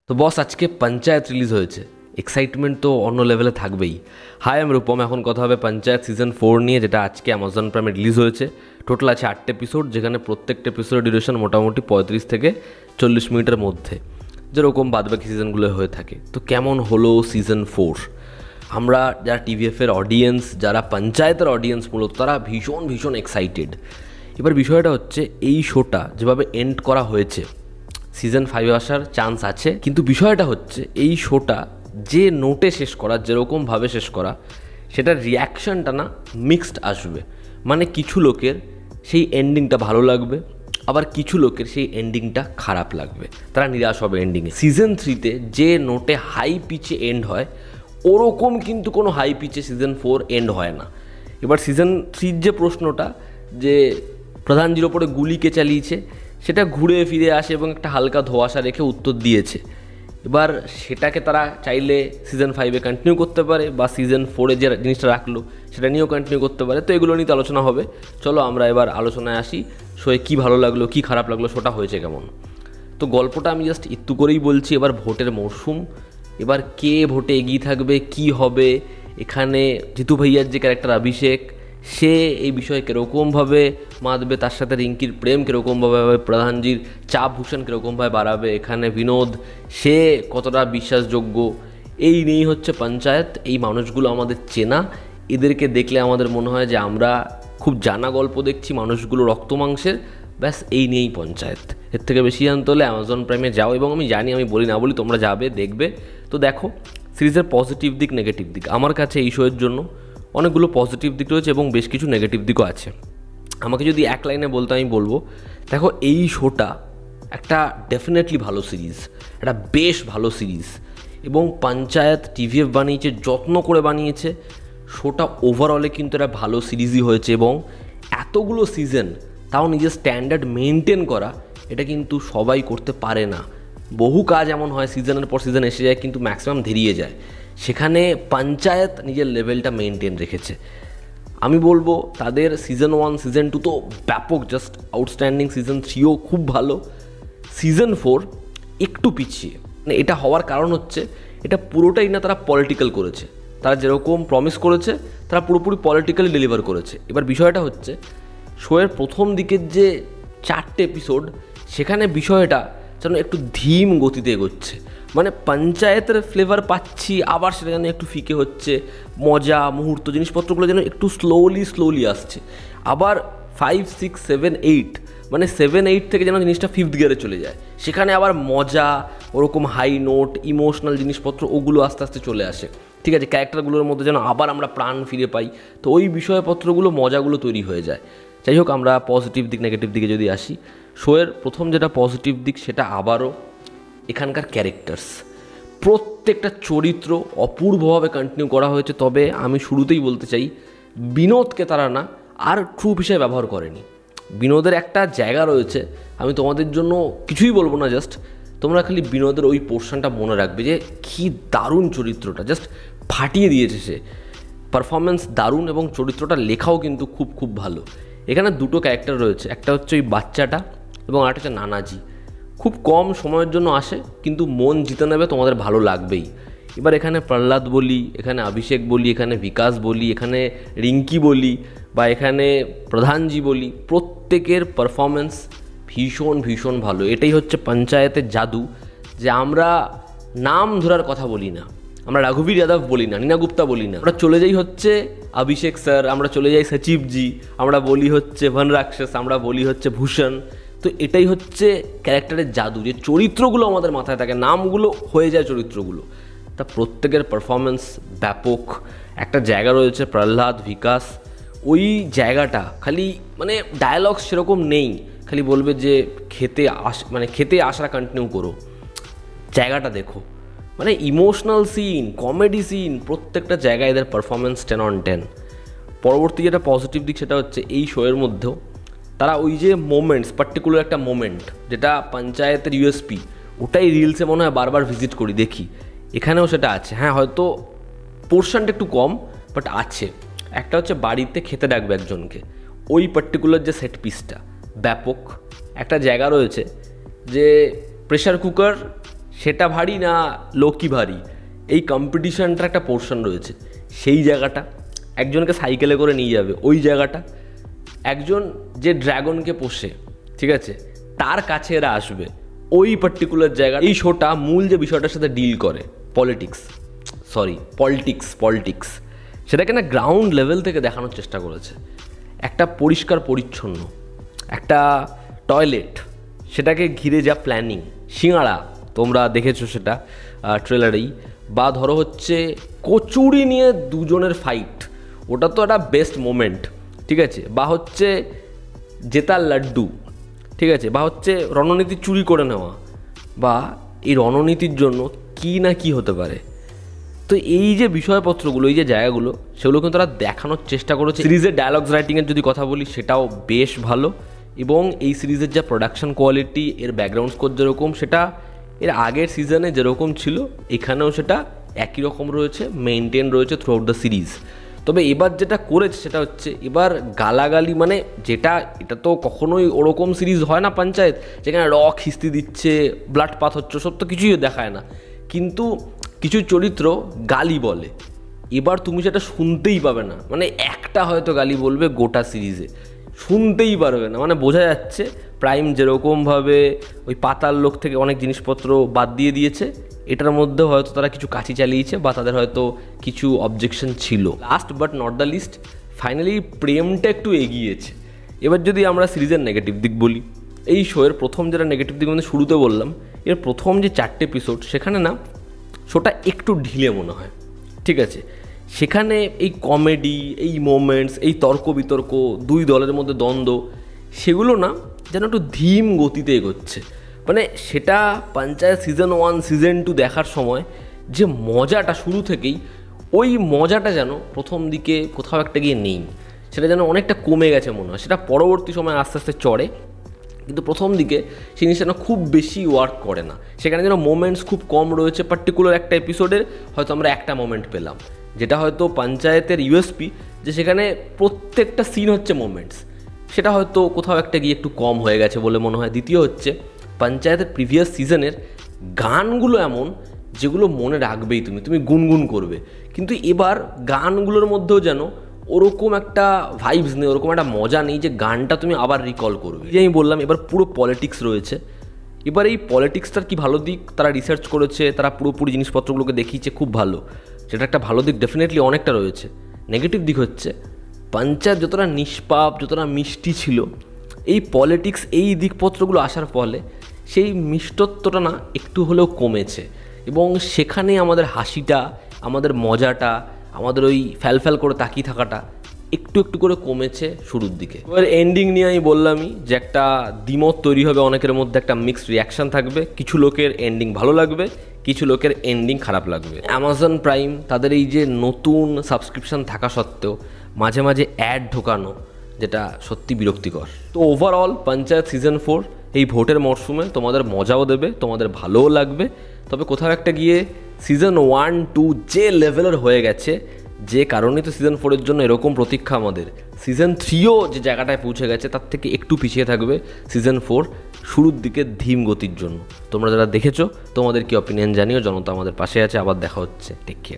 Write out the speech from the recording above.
তো বস আজকে পঞ্চায়েত রিলিজ হয়েছে, এক্সাইটমেন্ট তো অন্য লেভেলে থাকবেই। হাই আমি রূপম, এখন কথা হবে পঞ্চায়েত সিজন 4 নিয়ে, যেটা আজকে অ্যামাজন প্রাইমে রিলিজ হয়েছে। টোটাল আছে 8 এপিসোড, যেখানে প্রত্যেকটা এপিসোডের ডিউরেশন মোটামুটি 35 থেকে 40 মিনিটের মধ্যে, যেরকম বাদবাকি সিজনগুলো হয়ে থাকে। তো কেমন হলো সিজন 4? আমরা যারা টিভিএফের অডিয়েন্স, যারা পঞ্চায়েতের অডিয়েন্স মূলত, তারা ভীষণ ভীষণ এক্সাইটেড। এবার বিষয়টা হচ্ছে, এই শোটা যেভাবে এন্ড করা হয়েছে, সিজন 5 আসার চান্স আছে, কিন্তু বিষয়টা হচ্ছে এই শোটা যে নোটে শেষ করা, যেরকমভাবে শেষ করা, সেটার রিয়াকশানটা না মিক্সড আসবে। মানে কিছু লোকের সেই এন্ডিংটা ভালো লাগবে, আবার কিছু লোকের সেই এন্ডিংটা খারাপ লাগবে, তারা নিরাশ হবে এন্ডিংয়ে। সিজন 3-তে যে নোটে হাই পিচে এন্ড হয়, ওরকম কিন্তু কোনো হাই পিচে সিজন 4 এন্ড হয় না। এবার সিজন 3-র যে প্রশ্নটা, যে প্রধানজির ওপরে গুলি কে চালিয়েছে, সেটা ঘুরে ফিরে আসে এবং একটা হালকা ধোঁয়াশা রেখে উত্তর দিয়েছে। এবার সেটাকে তারা চাইলে সিজন 5-এ কন্টিনিউ করতে পারে, বা সিজন 4-এ যে জিনিসটা রাখলো সেটা নিয়েও কন্টিনিউ করতে পারে। তো এগুলো নিয়ে তো আলোচনা হবে। চলো আমরা এবার আলোচনায় আসি, শোয়ে কী ভালো লাগলো, কী খারাপ লাগলো, শোটা হয়েছে কেমন। তো গল্পটা আমি জাস্ট একটু করেই বলছি। এবার ভোটের মরশুম, এবার কে ভোটে এগিয়ে থাকবে, কি হবে। এখানে জিতু ভাইয়ার যে ক্যারেক্টার অভিষেক, সে এই বিষয়ে কীরকমভাবে মাতবে, তার সাথে রিঙ্কির প্রেম কীরকমভাবে হবে, প্রধানজির চাপ ভূষণ কীরকমভাবে বাড়াবে, এখানে বিনোদ সে কতটা বিশ্বাসযোগ্য, এই নিয়েই হচ্ছে পঞ্চায়েত। এই মানুষগুলো আমাদের চেনা, এদেরকে দেখলে আমাদের মনে হয় যে আমরা খুব জানা গল্প দেখছি, মানুষগুলো রক্ত মাংসের। ব্যাস এই নিয়েই পঞ্চায়েত। এর থেকে বেশি জানতে হলে অ্যামাজন প্রাইমে যাও, এবং আমি জানি, আমি বলি না বলি, তোমরা যাবে, দেখবে। তো দেখো সিরিজের পজিটিভ দিক, নেগেটিভ দিক। আমার কাছে এই শোয়ের জন্য অনেকগুলো পজিটিভ দিক রয়েছে এবং বেশ কিছু নেগেটিভ দিকও আছে। আমাকে যদি এক লাইনে বলতে, আমি বলবো, দেখো এই শোটা একটা ডেফিনেটলি ভালো সিরিজ, একটা বেশ ভালো সিরিজ। এবং পঞ্চায়েত টিভিএফ বানিয়েছে, যত্ন করে বানিয়েছে। শোটা ওভারঅলে কিন্তু একটা ভালো সিরিজই হয়েছে, এবং এতগুলো সিজন তাও নিজের স্ট্যান্ডার্ড মেনটেন করা, এটা কিন্তু সবাই করতে পারে না। বহু কাজ এমন হয় সিজনের পর সিজন এসে যায়, কিন্তু ম্যাক্সিমাম ধেরিয়ে যায়। সেখানে পঞ্চায়েত নিজের লেভেলটা মেনটেন রেখেছে। আমি বলবো তাদের সিজন 1 সিজন 2 তো ব্যাপক, জাস্ট আউটস্ট্যান্ডিং। সিজন 3ও খুব ভালো। সিজন 4 একটু পিছিয়ে। মানে এটা হওয়ার কারণ হচ্ছে, এটা পুরোটাই না তারা পলিটিক্যাল করেছে। তারা যেরকম প্রমিস করেছে, তারা পুরোপুরি পলিটিক্যালি ডেলিভার করেছে। এবার বিষয়টা হচ্ছে, শোয়ের প্রথম দিকের যে 4টে এপিসোড, সেখানে বিষয়টা যেন একটু ধীম গতিতে এগোচ্ছে। মানে পঞ্চায়েতের ফ্লেভার পাচ্ছি, আবার সেটা যেন একটু ফিকে হচ্ছে। মজা মুহূর্ত, জিনিসপত্রগুলো যেন একটু স্লোলি আসছে। আবার 5, 6, 7, 8, মানে 7, 8 থেকে যেন জিনিসটা 5th গিয়ারে চলে যায়। সেখানে আবার মজা, ওরকম হাই নোট, ইমোশনাল জিনিসপত্র, ওগুলো আস্তে আস্তে চলে আসে। ঠিক আছে, ক্যারেক্টারগুলোর মধ্যে যেন আবার আমরা প্রাণ ফিরে পাই। তো ওই বিষয়পত্রগুলো, মজাগুলো তৈরি হয়ে যায়। যাই হোক, আমরা পজিটিভ দিক নেগেটিভ দিকে যদি আসি, শোয়ের প্রথম যেটা পজিটিভ দিক, সেটা আবারও এখানকার ক্যারেক্টার্স। প্রত্যেকটা চরিত্র অপূর্বভাবে কন্টিনিউ করা হয়েছে। তবে আমি শুরুতেই বলতে চাই, বিনোদকে তারা না আর ট্রুপ হিসেবে ব্যবহার করেনি। বিনোদের একটা জায়গা রয়েছে, আমি তোমাদের জন্য কিছুই বলবো না, জাস্ট তোমরা খালি বিনোদের ওই পোর্শনটা মনে রাখবে, যে কী দারুণ চরিত্রটা, জাস্ট ফাটিয়ে দিয়েছে সে। পারফরমেন্স দারুণ, এবং চরিত্রটা লেখাও কিন্তু খুব খুব ভালো। এখানে দুটো ক্যারেক্টার রয়েছে, একটা হচ্ছে ওই বাচ্চাটা, এবং আরেকটা হচ্ছে নানাজি। খুব কম সময়ের জন্য আসে, কিন্তু মন জিতে নেবে, তোমাদের ভালো লাগবেই। এবার এখানে প্রহ্লাদ বলি, এখানে অভিষেক বলি, এখানে বিকাশ বলি, এখানে রিঙ্কি বলি, বা এখানে প্রধানজি বলি, প্রত্যেকের পারফরমেন্স ভীষণ ভীষণ ভালো। এটাই হচ্ছে পঞ্চায়েতের জাদু, যে আমরা নাম ধরার কথা বলি না, আমরা রঘুবীর যাদব বলি না, নীনা গুপ্তা বলি না, আমরা চলে যাই হচ্ছে অভিষেক স্যার, আমরা চলে যাই সচিবজি, আমরা বলি হচ্ছে বন রাক্ষস, আমরা বলি হচ্ছে ভূষণ। তো এটাই হচ্ছে ক্যারেক্টারের জাদু, যে চরিত্রগুলো আমাদের মাথায় থাকে, নামগুলো হয়ে যায় চরিত্রগুলো। তা প্রত্যেকের পারফরমেন্স ব্যাপক। একটা জায়গা রয়েছে প্রহ্লাদ, বিকাশ, ওই জায়গাটা খালি, মানে ডায়ালগ সেরকম নেই, খালি বলবে যে খেতে আসা কন্টিনিউ করো, জায়গাটা দেখো। মানে ইমোশনাল সিন, কমেডি সিন, প্রত্যেকটা জায়গায় এদের পারফরমেন্স 10 on 10। পরবর্তী যেটা পজিটিভ দিক, সেটা হচ্ছে এই শোয়ের মধ্যেও তারা ওই যে মোমেন্টস, পার্টিকুলার একটা মোমেন্ট, যেটা পঞ্চায়েতের ইউএসপি, ওটাই রিলসে মনে হয় বারবার ভিজিট করি, দেখি। এখানেও সেটা আছে। হ্যাঁ, হয়তো পোর্শনটা একটু কম, বাট আছে। একটা হচ্ছে বাড়িতে খেতে ডাকবে একজনকে, ওই পার্টিকুলার যে সেট পিসটা ব্যাপক। একটা জায়গা রয়েছে যে প্রেশার কুকার, সেটা ভারী না লোকই ভারী, এই কম্পিটিশনটার একটা পোর্শন রয়েছে। সেই জায়গাটা, একজনকে সাইকেলে করে নিয়ে যাবে ওই জায়গাটা, একজন যে ড্রাগনকে পোষে, ঠিক আছে, তার কাছে এরা আসবে ওই পার্টিকুলার জায়গা। এই শোটা মূল যে বিষয়টার সাথে ডিল করে পলিটিক্স, সেটাকে না গ্রাউন্ড লেভেল থেকে দেখানোর চেষ্টা করেছে। একটা পরিষ্কার পরিচ্ছন্ন একটা টয়লেট, সেটাকে ঘিরে যা প্ল্যানিং, সিঙাড়া তোমরা দেখেছো সেটা ট্রেলারেই, বা ধরো হচ্ছে কচুরি নিয়ে দুজনের ফাইট, ওটা তো একটা বেস্ট মোমেন্ট, ঠিক আছে, বা হচ্ছে জেতার লাড্ডু, ঠিক আছে, বা হচ্ছে রণনীতি চুরি করে নেওয়া, বা এই রণনীতির জন্য কী না কী হতে পারে। তো এই যে বিষয়পত্রগুলো, এই যে জায়গাগুলো, সেগুলো কিন্তু তারা দেখানোর চেষ্টা করেছে। সিরিজের ডায়ালগস রাইটিংয়ের যদি কথা বলি, সেটাও বেশ ভালো, এবং এই সিরিজের যা প্রোডাকশন কোয়ালিটি, এর ব্যাকগ্রাউন্ড স্কোর যেরকম, সেটা এর আগের সিজনে যেরকম ছিল এখানেও সেটা একই রকম রয়েছে, মেনটেন রয়েছে থ্রু আউট দ্য সিরিজ। তবে এবার যেটা করেছে সেটা হচ্ছে এবার গালাগালি, মানে এটা তো কখনোই ওরকম সিরিজ হয় না পঞ্চায়েত, যেখানে খিস্তি দিচ্ছে, ব্লাড পাথ হচ্ছে, সব তো কিছুই দেখায় না, কিন্তু কিছু চরিত্র গালি বলে। এবার তুমি সেটা শুনতেই পাবে না, মানে একটা হয়তো গালি বলবে গোটা সিরিজে, শুনতেই পারবে না। মানে বোঝা যাচ্ছে প্রাইম যেরকমভাবে ওই পাতাল লোক থেকে অনেক জিনিসপত্র বাদ দিয়ে দিয়েছে, এটার মধ্যে হয়তো তারা কিছু কাছি চালিয়েছে, বা তাদের হয়তো কিছু অবজেকশন ছিল। Last but not the list, finally প্রেমটা একটু এগিয়েছে। এবার যদি আমরা সিরিজের নেগেটিভ দিক বলি, এই শোয়ের প্রথম যেটা নেগেটিভ দিক মানে শুরুতে বললাম, এর প্রথম যে 4টে এপিসোড, সেখানে না শোটা একটু ঢিলে মনে হয়, ঠিক আছে। সেখানে এই কমেডি, এই মোমেন্টস, এই তর্ক বিতর্ক, দুই দলের মধ্যে দ্বন্দ্ব, সেগুলো না যেন একটু ধীম গতিতে এগোচ্ছে। মানে সেটা পঞ্চায়েত সিজন 1 সিজন 2 দেখার সময় যে মজাটা শুরু থেকেই, ওই মজাটা যেন প্রথম দিকে কোথাও একটা গিয়ে নেই, সেটা যেন অনেকটা কমে গেছে মনে হয়। সেটা পরবর্তী সময় আস্তে আস্তে চড়ে, কিন্তু প্রথম দিকে সেই জিনিসটা না খুব বেশি ওয়ার্ক করে না। সেখানে যেন মোমেন্টস খুব কম রয়েছে, পার্টিকুলার একটা এপিসোডের হয়তো আমরা একটা মোমেন্ট পেলাম, যেটা হয়তো পঞ্চায়েতের ইউএসপি, যে সেখানে প্রত্যেকটা সিন হচ্ছে মোমেন্টস, সেটা হয়তো কোথাও একটা গিয়ে একটু কম হয়ে গেছে বলে মনে হয়। দ্বিতীয় হচ্ছে পঞ্চায়েতের প্রিভিয়াস সিজনের গানগুলো এমন যেগুলো মনে রাখবেই, তুমি গুনগুন করবে, কিন্তু এবার গানগুলোর মধ্যেও যেন ওরকম একটা ভাইবস নেই, ওরকম একটা মজা নেই যে গানটা তুমি আবার রিকল করবে। যে আমি বললাম, এবার পুরো পলিটিক্স রয়েছে। এবার এই পলিটিক্সটার কি ভালো দিক, তারা রিসার্চ করেছে, তারা পুরোপুরি জিনিসপত্রগুলোকে দেখিয়েছে, খুব ভালো, সেটা একটা ভালো দিক ডেফিনেটলি অনেকটা রয়েছে। নেগেটিভ দিক হচ্ছে পঞ্চায়েত যতটা নিষ্পাপ, যতটা মিষ্টি ছিল, এই পলিটিক্স, এই দিকপত্রগুলো আসার ফলে সেই মিষ্টত্বটা না একটু হলেও কমেছে, এবং সেখানে আমাদের হাসিটা, আমাদের মজাটা, আমাদের ওই ফ্যাল করে তাকিয়ে থাকাটা একটু একটু করে কমেছে শুরুর দিকে। এবার এন্ডিং নিয়ে আমি বললামই যে একটা দ্বিমত তৈরি হবে, অনেকের মধ্যে একটা মিক্সড রিয়াকশান থাকবে, কিছু লোকের এন্ডিং ভালো লাগবে, কিছু লোকের এন্ডিং খারাপ লাগবে। অ্যামাজন প্রাইম তাদের এই যে নতুন সাবস্ক্রিপশান থাকা সত্ত্বেও মাঝে মাঝে অ্যাড ঢোকানো, যেটা সত্যি বিরক্তিকর। তো ওভারঅল পঞ্চায়েত সিজন 4 এই ভোটের মরশুমে তোমাদের মজাও দেবে, তোমাদের ভালোও লাগবে। তবে কোথাও একটা গিয়ে সিজন 1-2 যে লেভেলের হয়ে গেছে, যে কারণেই তো সিজন 4-এর জন্য এরকম প্রতীক্ষা আমাদের, সিজন 3ও যে জায়গাটায় পৌঁছে গেছে তার থেকে একটু পিছিয়ে থাকবে সিজন 4 শুরুর দিকে ধীম গতির জন্য। তোমরা যারা দেখেছো তোমাদের কি অপিনিয়ন জানিও, জনতা আমাদের পাশে আছে। আবার দেখা হচ্ছে, টেক কেয়ার।